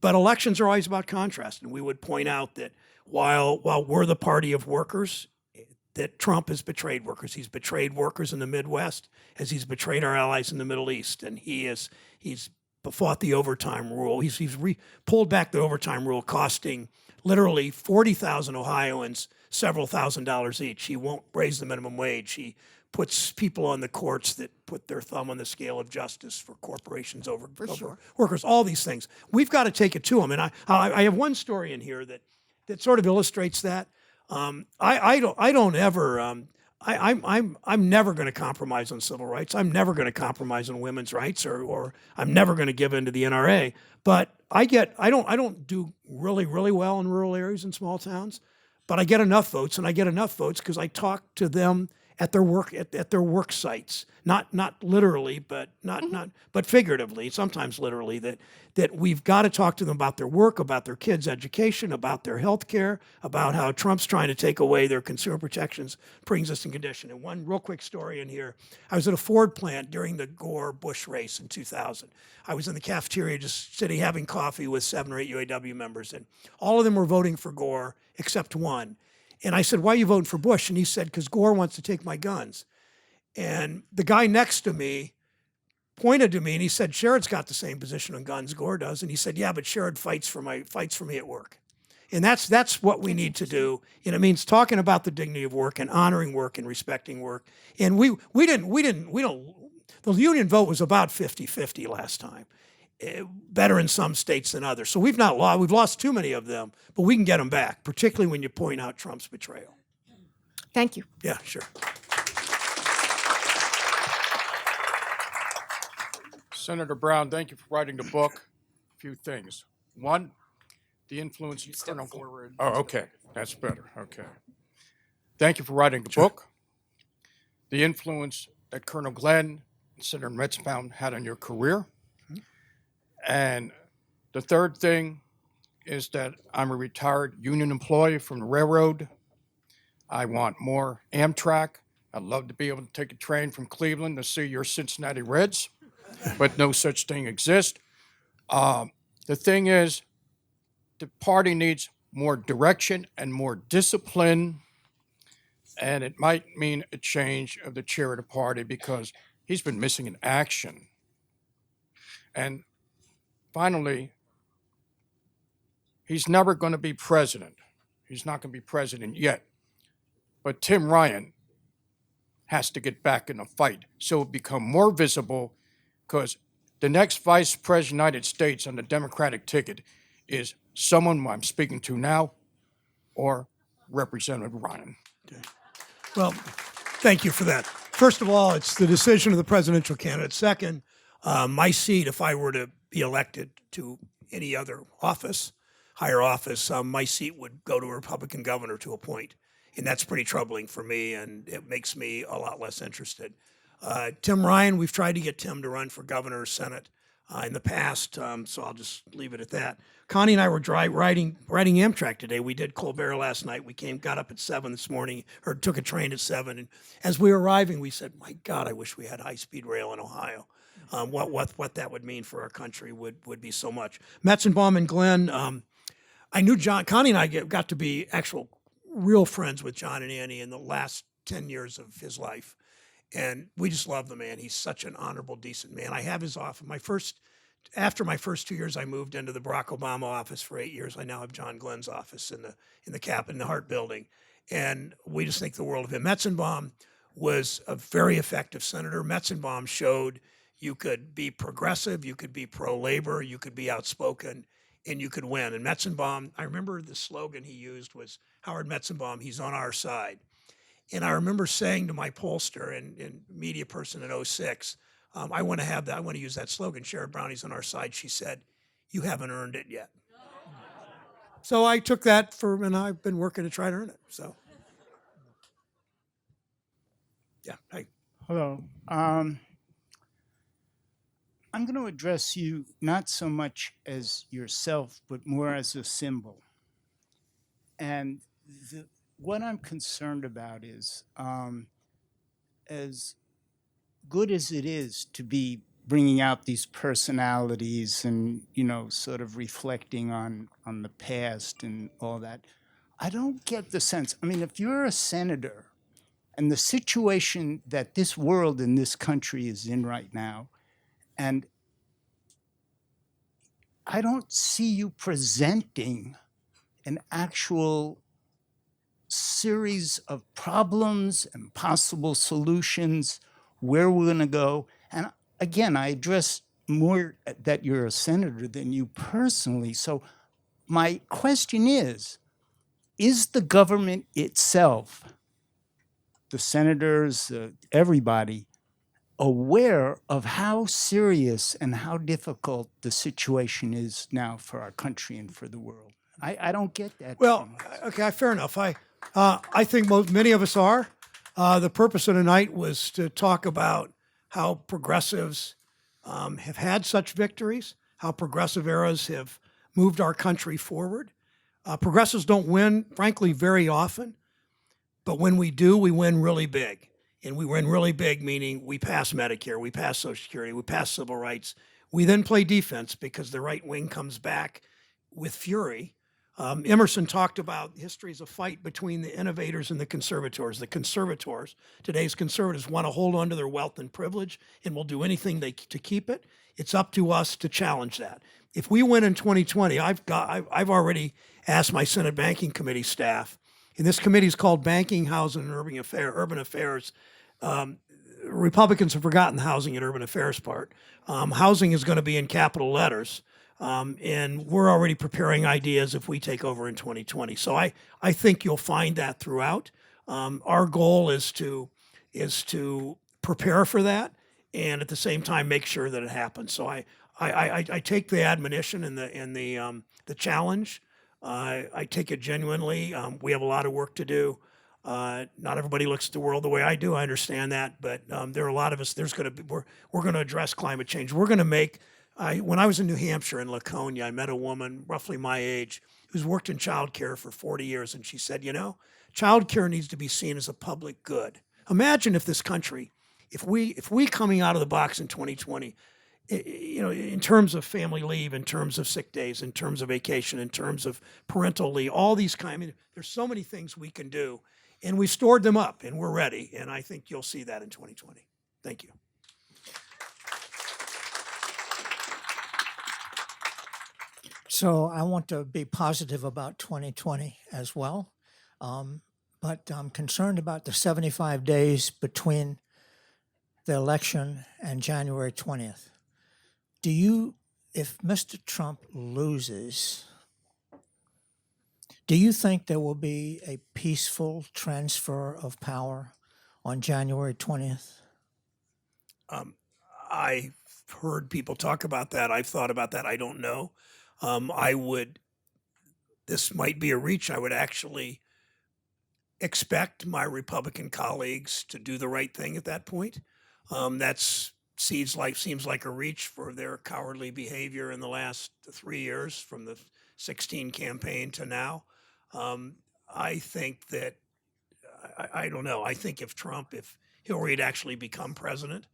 but elections are always about contrast, and we would point out that while we're the party of workers, that Trump has betrayed workers. He's betrayed workers in the Midwest as he's betrayed our allies in the Middle East, and he's fought the overtime rule. He's pulled back the overtime rule, costing literally 40,000 Ohioans several $1,000s each. He won't raise the minimum wage. He puts people on the courts that put their thumb on the scale of justice for corporations over sure. workers, all these things. We've got to take it to them. And I have one story in here that sort of illustrates that. I'm never going to compromise on civil rights. I'm never going to compromise on women's rights, or I'm never going to give in to the NRA. But I don't do really, really well in rural areas and small towns, but I get enough votes, and I get enough votes because I talk to them at their work sites, not literally, but but figuratively, sometimes literally. That we've got to talk to them about their work, about their kids' education, about their health care, about how Trump's trying to take away their consumer protections, pre-existing condition. And one real quick story in here: I was at a Ford plant during the Gore-Bush race in 2000. I was in the cafeteria just sitting having coffee with 7 or 8 UAW members, and all of them were voting for Gore except one. And I said, "Why are you voting for Bush?" And he said, "Because Gore wants to take my guns." And the guy next to me pointed to me and he said, "Sherrod's got the same position on guns Gore does." And he said, "Yeah, but Sherrod fights for me at work." And that's what we need to do. And it means talking about the dignity of work and honoring work and respecting work. And we don't. The union vote was about 50-50 last time. Better in some states than others. So we've lost too many of them, but we can get them back, particularly when you point out Trump's betrayal. Thank you. Yeah, sure. Senator Brown, thank you for writing the book. A few things. One, the influence of Colonel forward. Oh, okay. That's better. Okay. Thank you for writing the book. The influence that Colonel Glenn and Senator Metzbaum had on your career. And the third thing is that I'm a retired union employee from the railroad. I want more Amtrak. I'd love to be able to take a train from Cleveland to see your Cincinnati Reds, but no such thing exists. The thing is, the party needs more direction and more discipline, and it might mean a change of the chair of the party because he's been missing in action. And finally, he's never going to be president. He's not going to be president yet. But Tim Ryan has to get back in the fight so it become more visible, because the next vice president of the United States on the Democratic ticket is someone I'm speaking to now, or Representative Ryan. Okay. Well, thank you for that. First of all, it's the decision of the presidential candidate. Second, my seat, if I were to be elected to any other office, higher office, my seat would go to a Republican governor to appoint. And that's pretty troubling for me, and it makes me a lot less interested. Tim Ryan, we've tried to get Tim to run for governor or Senate in the past, so I'll just leave it at that. Connie and I were riding Amtrak today. We did Colbert last night. We got up at 7 this morning, or took a train at 7. And as we were arriving, we said, "My God, I wish we had high-speed rail in Ohio." what that would mean for our country would be so much. Metzenbaum and Glenn, I knew John, Connie and I got to be actual real friends with John and Annie in the last 10 years of his life. And we just love the man. He's such an honorable, decent man. I have his office. After my first 2 years, I moved into the Barack Obama office for 8 years. I now have John Glenn's office in the Hart building. And we just think the world of him. Metzenbaum was a very effective senator. Metzenbaum showed you could be progressive, you could be pro-labor, you could be outspoken, and you could win. And Metzenbaum, I remember the slogan he used was, Howard Metzenbaum, he's on our side. And I remember saying to my pollster and media person in 06, I want to have that, I want to use that slogan, Sherrod Brown, he's on our side. She said, you haven't earned it yet. So I took that and I've been working to try to earn it, so. Yeah, hey. Hello. I'm going to address you not so much as yourself, but more as a symbol. And what I'm concerned about is, as good as it is to be bringing out these personalities and, sort of reflecting on the past and all that, I don't get the sense. I mean, if you're a senator and the situation that this world and this country is in right now, and I don't see you presenting an actual series of problems and possible solutions, where we're going to go. And again, I address more that you're a senator than you personally. So my question is the government itself, the senators, everybody, aware of how serious and how difficult the situation is now for our country and for the world? I don't get that. Well, okay, fair enough. I think many of us are. The purpose of tonight was to talk about how progressives have had such victories, how progressive eras have moved our country forward. Progressives don't win, frankly, very often, but when we do, we win really big. And we win really big, meaning we pass Medicare, we pass Social Security, we pass civil rights. We then play defense because the right wing comes back with fury. Emerson talked about history as a fight between the innovators and the conservators. The conservators, today's conservatives, want to hold on to their wealth and privilege and will do anything to keep it. It's up to us to challenge that. If we win in 2020, I've already asked my Senate Banking Committee staff, and this committee is called Banking, Housing, and Urban Affairs. Republicans have forgotten the housing and urban affairs part. Housing is going to be in capital letters. And we're already preparing ideas if we take over in 2020. So I think you'll find that throughout. Our goal is to prepare for that and at the same time make sure that it happens. So I take the admonition and the challenge. I take it genuinely. We have a lot of work to do. Not everybody looks at the world the way I do. I understand that, but there are a lot of us. We're going to address climate change. We're going to make. When I was in New Hampshire in Laconia, I met a woman roughly my age who's worked in childcare for 40 years, and she said, childcare needs to be seen as a public good. Imagine if this country, if we coming out of the box in 2020, in terms of family leave, in terms of sick days, in terms of vacation, in terms of parental leave, all these there's so many things we can do, and we stored them up, and we're ready, and I think you'll see that in 2020. Thank you. So I want to be positive about 2020 as well, but I'm concerned about the 75 days between the election and January 20th. If Mr. Trump loses, do you think there will be a peaceful transfer of power on January 20th? I've heard people talk about that. I've thought about that. I don't know. This might be a reach. I would actually expect my Republican colleagues to do the right thing at that point. That seems like a reach for their cowardly behavior in the last 3 years, from the 2016 campaign to now. I think that, I don't know. I think if Hillary had actually become president,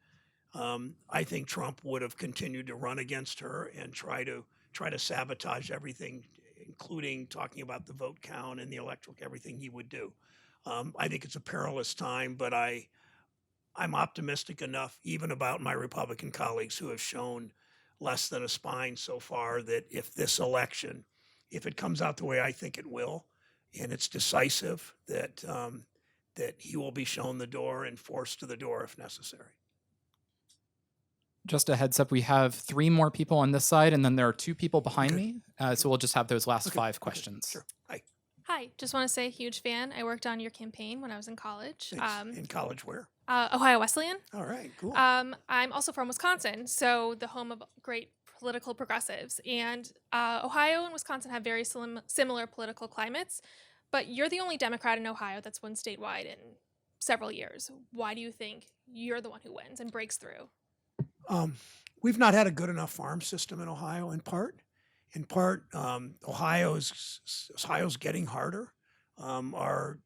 I think Trump would have continued to run against her and try to sabotage everything, including talking about the vote count and the electoral, everything he would do. I think it's a perilous time, but I'm optimistic enough, even about my Republican colleagues who have shown less than a spine so far, that if this election, if it comes out the way I think it will, and it's decisive, that that he will be shown the door and forced to the door if necessary. Just a heads up, we have 3 more people on this side, and then there are 2 people behind me. So we'll just have those last 5 questions. Sure. Hi. Hi, just want to say huge fan. I worked on your campaign when I was in college. Thanks. In college where? Ohio Wesleyan. All right, cool. I'm also from Wisconsin, so the home of great political progressives. And Ohio and Wisconsin have very similar political climates, but you're the only Democrat in Ohio that's won statewide in several years. Why do you think you're the one who wins and breaks through? We've not had a good enough farm system in Ohio, in part. Ohio's getting harder. Our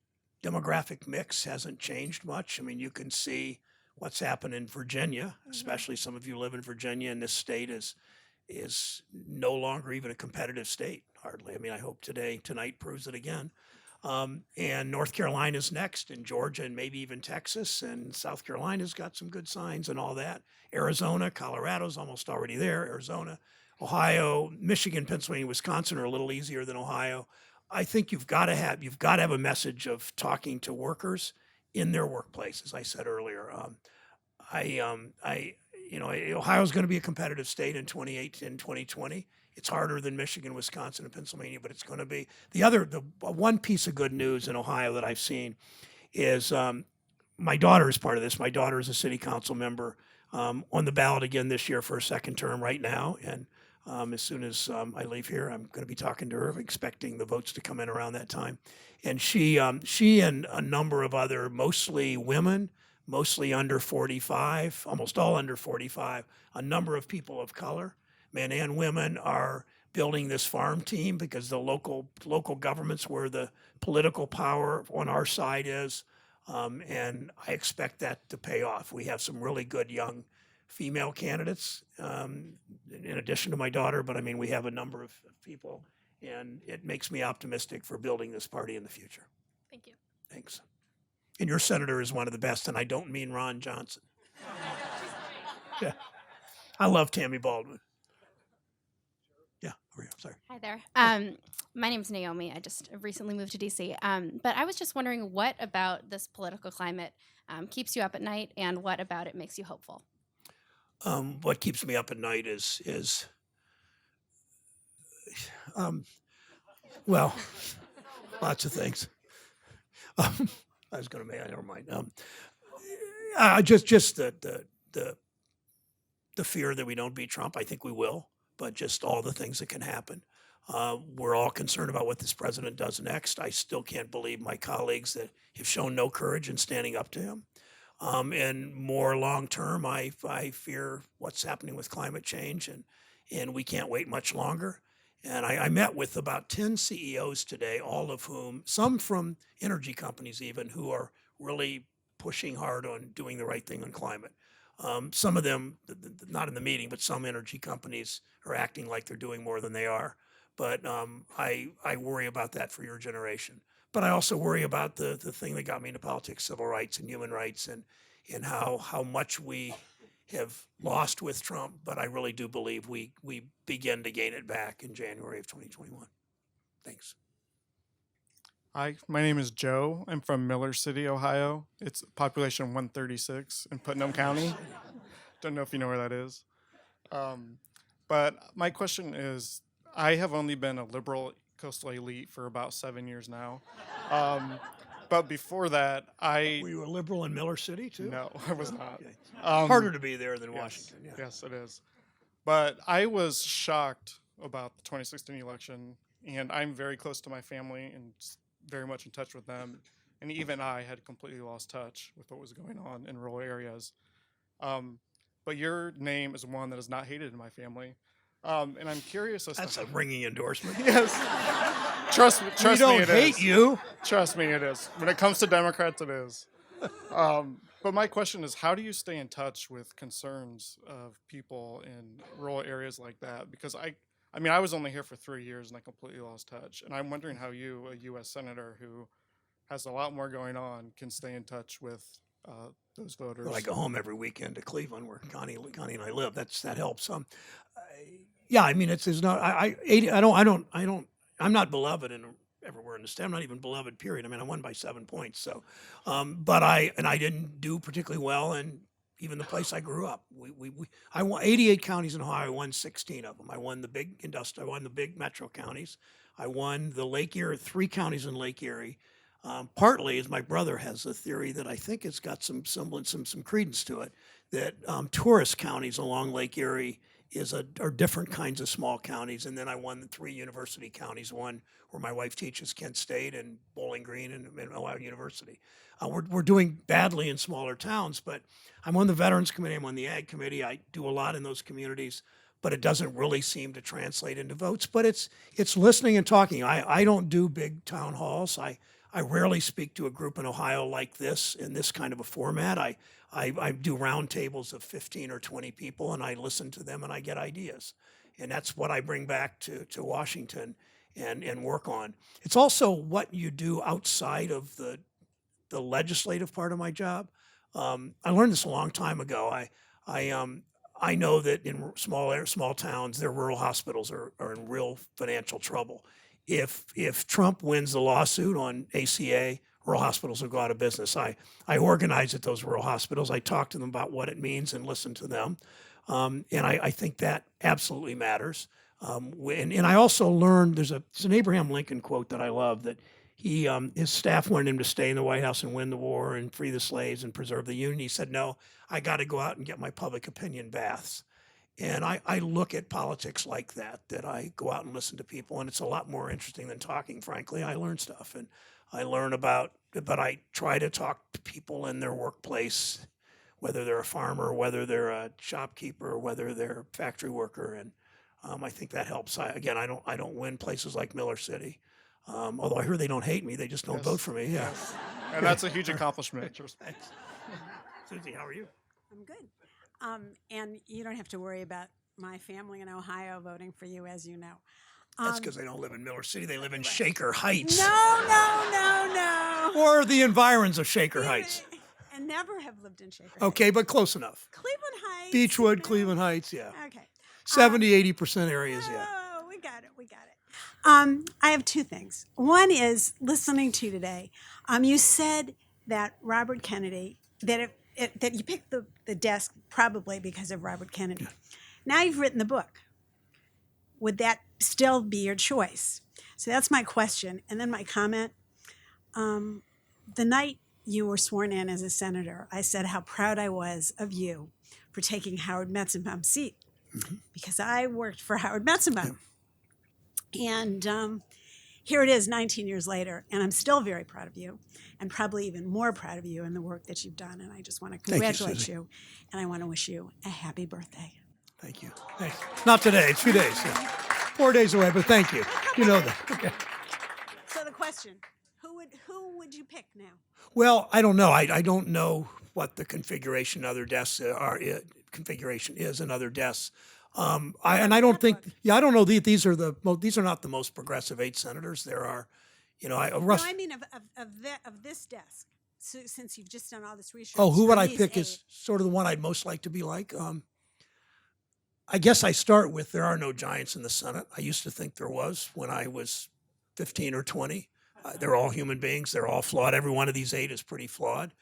demographic mix hasn't changed much. I mean, you can see what's happened in Virginia, especially some of you live in Virginia, and this state is no longer even a competitive state, hardly. I mean, I hope tonight proves it again. And North Carolina's next, and Georgia, and maybe even Texas, and South Carolina's got some good signs and all that. Arizona, Colorado's almost already there. Arizona, Ohio, Michigan, Pennsylvania, Wisconsin are a little easier than Ohio. I think you've got to have a message of talking to workers in their workplace, as I said earlier. Ohio's going to be a competitive state in 2020. It's harder than Michigan, Wisconsin, and Pennsylvania, but it's going to be. The one piece of good news in Ohio that I've seen is my daughter is part of this. My daughter is a city council member on the ballot again this year for a second term right now. And as soon as I leave here, I'm going to be talking to her, expecting the votes to come in around that time. And she and a number of other, mostly women, mostly under 45, almost all under 45, a number of people of color, men and women, are building this farm team because the local governments where the political power on our side is. And I expect that to pay off. We have some really good young female candidates, in addition to my daughter, but I mean, we have a number of people, and it makes me optimistic for building this party in the future. Thank you. Thanks. And your senator is one of the best, and I don't mean Ron Johnson. Yeah. I love Tammy Baldwin. Yeah, over here, sorry. Hi there. My name's Naomi. I just recently moved to DC. But I was just wondering, what about this political climate keeps you up at night, and what about it makes you hopeful? What keeps me up at night is well, lots of things. I was going to make, never mind. Just the fear that we don't beat Trump. I think we will, but just all the things that can happen. We're all concerned about what this president does next. I still can't believe my colleagues that have shown no courage in standing up to him. And more long term, I fear what's happening with climate change, and we can't wait much longer. And I met with about 10 CEOs today, all of whom, some from energy companies even, who are really pushing hard on doing the right thing on climate. Some of them, not in the meeting, but some energy companies are acting like they're doing more than they are. But I worry about that for your generation. But I also worry about the thing that got me into politics, civil rights and human rights, and how much we have lost with Trump. But I really do believe we begin to gain it back in January of 2021. Thanks. Hi, my name is Joe. I'm from Miller City, Ohio. It's population 136 in Putnam County. Don't know if you know where that is. But my question is, I have only been a liberal coastal elite for about 7 years now. But before that, Were you a liberal in Miller City too? No, I was not. Okay. Harder to be there than Washington. Yeah. Yes, it is. But I was shocked about the 2016 election, and I'm very close to my family and very much in touch with them. And even I had completely lost touch with what was going on in rural areas. But your name is one that is not hated in my family. And I'm curious as That's to a ringing endorsement. Yes. Trust we me, don't it hate is. you. Trust me, it is. When it comes to Democrats, it is. But my question is, how do you stay in touch with concerns of people in rural areas like that? Because I mean, I was only here for 3 years and I completely lost touch. And I'm wondering how you, a U.S. senator who has a lot more going on, can stay in touch with those voters. Well, I go home every weekend to Cleveland, where Connie and I live. That helps. Yeah, I mean, it's not. I'm not beloved everywhere in the state. I'm not even beloved. Period. I mean, I won by 7 points. So, but I didn't do particularly well in even the place I grew up. I won 88 counties in Ohio. I won 16 of them. I won the big industrial. I won the big metro counties. I won the Lake Erie, 3 counties in Lake Erie. Partly, as my brother has a theory that I think it's got some semblance, some credence to it, that tourist counties along Lake Erie are different kinds of small counties. And then I won the 3 university counties, one where my wife teaches, Kent State, and Bowling Green, and Ohio University. We're doing badly in smaller towns, but I'm on the Veterans Committee, I'm on the Ag Committee. I do a lot in those communities, but it doesn't really seem to translate into votes. But it's listening and talking. I don't do big town halls. I rarely speak to a group in Ohio like this, in this kind of a format. I do roundtables of 15 or 20 people, and I listen to them and I get ideas. And that's what I bring back to Washington and work on. It's also what you do outside of the legislative part of my job. I learned this a long time ago. I know that in small towns, their rural hospitals are in real financial trouble. If Trump wins the lawsuit on ACA, rural hospitals will go out of business. I organize at those rural hospitals. I talk to them about what it means and listen to them. And I think that absolutely matters. And I also learned, there's an Abraham Lincoln quote that I love, that his staff wanted him to stay in the White House and win the war and free the slaves and preserve the Union. He said, no, I got to go out and get my public opinion baths. And I look at politics like that I go out and listen to people, and it's a lot more interesting than talking, frankly. I learn stuff, and I learn but I try to talk to people in their workplace, whether they're a farmer, whether they're a shopkeeper, whether they're a factory worker, and I think that helps. I don't win places like Miller City, although I hear they don't hate me, they just don't vote for me. Yeah, and that's a huge accomplishment. Thanks. Susie, how are you? I'm good. And you don't have to worry about my family in Ohio voting for you, as you know. That's because they don't live in Miller City. They live in Shaker Heights. No. Or the environs of Shaker Heights. And never have lived in Shaker Heights. Okay, but close enough. Cleveland Heights. Beechwood, Cleveland Heights, yeah. Okay. 70-80% areas, yeah. Oh, we got it. I have 2 things. One is, listening to you today, you said that Robert Kennedy, that you picked the desk probably because of Robert Kennedy. Yeah. Now you've written the book. Would that still be your choice? So that's my question. And then my comment. The night you were sworn in as a senator, I said how proud I was of you for taking Howard Metzenbaum's seat, because I worked for Howard Metzenbaum. Yeah. And here it is 19 years later, and I'm still very proud of you, and probably even more proud of you in the work that you've done. And I just want to congratulate you, and I want to wish you a happy birthday. Thank you. Thanks. Not today, it's 2 days. Yeah. 4 days away, but thank you. You know that. Okay. So the question, who would you pick now? Well, I don't know. I don't know what the configuration other desks configuration is in other desks. I don't think. Yeah, I don't know. These are not the most progressive 8 senators. There are, I mean of this desk. So, since you've just done all this research. Oh, who would I pick is sort of the one I'd most like to be like. I guess I start with there are no giants in the Senate. I used to think there was when I was 15 or 20. They're all human beings. They're all flawed. Every one of these 8 is pretty flawed.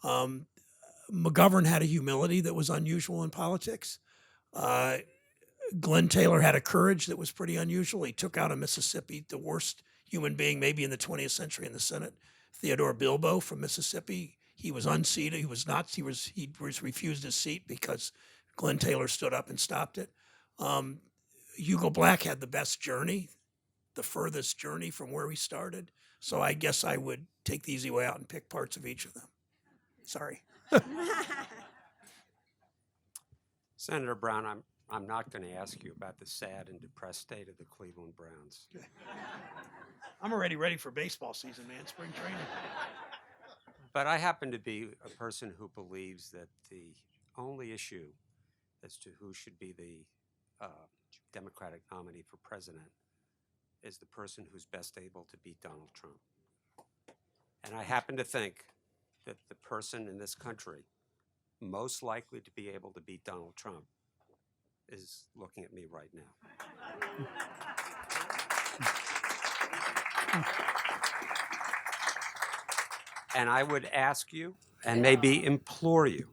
McGovern had a humility that was unusual in politics. Glen Taylor had a courage that was pretty unusual. He took out of Mississippi the worst human being maybe in the 20th century in the Senate, Theodore Bilbo from Mississippi. He was unseated. He was refused his seat because Glen Taylor stood up and stopped it. Hugo Black had the best journey, the furthest journey from where we started. So I guess I would take the easy way out and pick parts of each of them. Sorry. Senator Brown, I'm not going to ask you about the sad and depressed state of the Cleveland Browns. I'm already ready for baseball season, man. Spring training. But I happen to be a person who believes that the only issue as to who should be the Democratic nominee for president is the person who's best able to beat Donald Trump. And I happen to think that the person in this country most likely to be able to beat Donald Trump is looking at me right now. And I would ask you, and maybe implore you,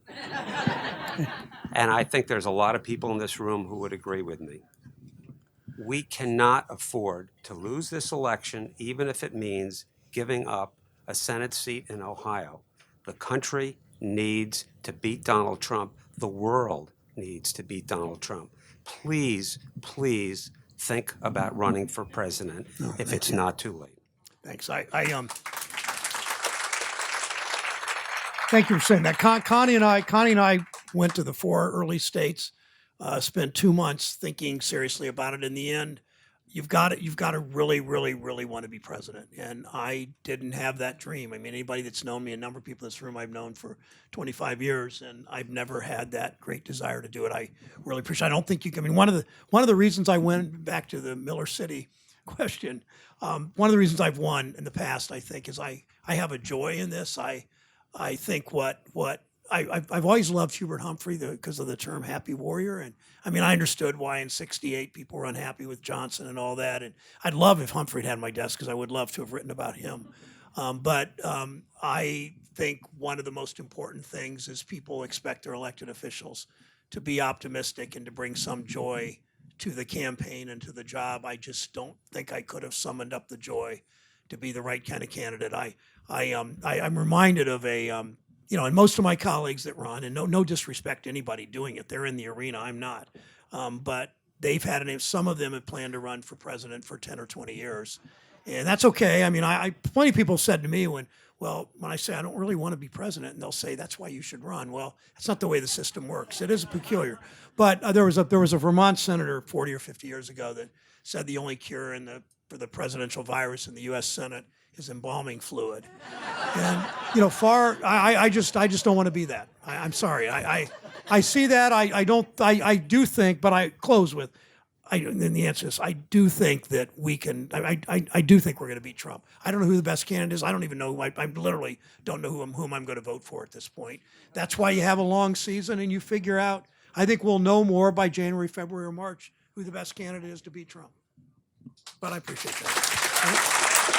and I think there's a lot of people in this room who would agree with me, we cannot afford to lose this election, even if it means giving up a Senate seat in Ohio. The country needs to beat Donald Trump. The world needs to beat Donald Trump. Please, please think about running for president if it's not too late. Thanks. Thank you for saying that. Connie and I went to the 4 early states, spent 2 months thinking seriously about it. In the end, you've got to really, really, really want to be president. And I didn't have that dream. I mean, anybody that's known me, a number of people in this room I've known for 25 years, and I've never had that great desire to do it. I really appreciate it. I don't think you can. I mean, one of the reasons I went back to the Miller City question, one of the reasons I've won in the past, I think, is I have a joy in this. I think I've always loved Hubert Humphrey because of the term happy warrior. And I mean, I understood why in 68 people were unhappy with Johnson and all that. And I'd love if Humphrey had my desk because I would love to have written about him. But I think one of the most important things is people expect their elected officials to be optimistic and to bring some joy to the campaign and to the job. I just don't think I could have summoned up the joy to be the right kind of candidate. I'm reminded of and most of my colleagues that run, and no disrespect to anybody doing it, they're in the arena, I'm not. But they've had some of them have planned to run for president for 10 or 20 years. And that's okay. I mean, plenty of people said to me when I say I don't really want to be president, and they'll say, that's why you should run. Well, that's not the way the system works. It is peculiar. But there was a Vermont senator 40 or 50 years ago that said the only cure for the presidential virus in the U.S. Senate is embalming fluid. And, I just don't want to be that. I'm sorry. I see that. I do think, but I close with, and the answer is I do think that we can, I do think we're going to beat Trump. I don't know who the best candidate is. I don't even know, I literally don't know whom I'm going to vote for at this point. That's why you have a long season and you figure out, I think we'll know more by January, February, or March who the best candidate is to beat Trump. But I appreciate that.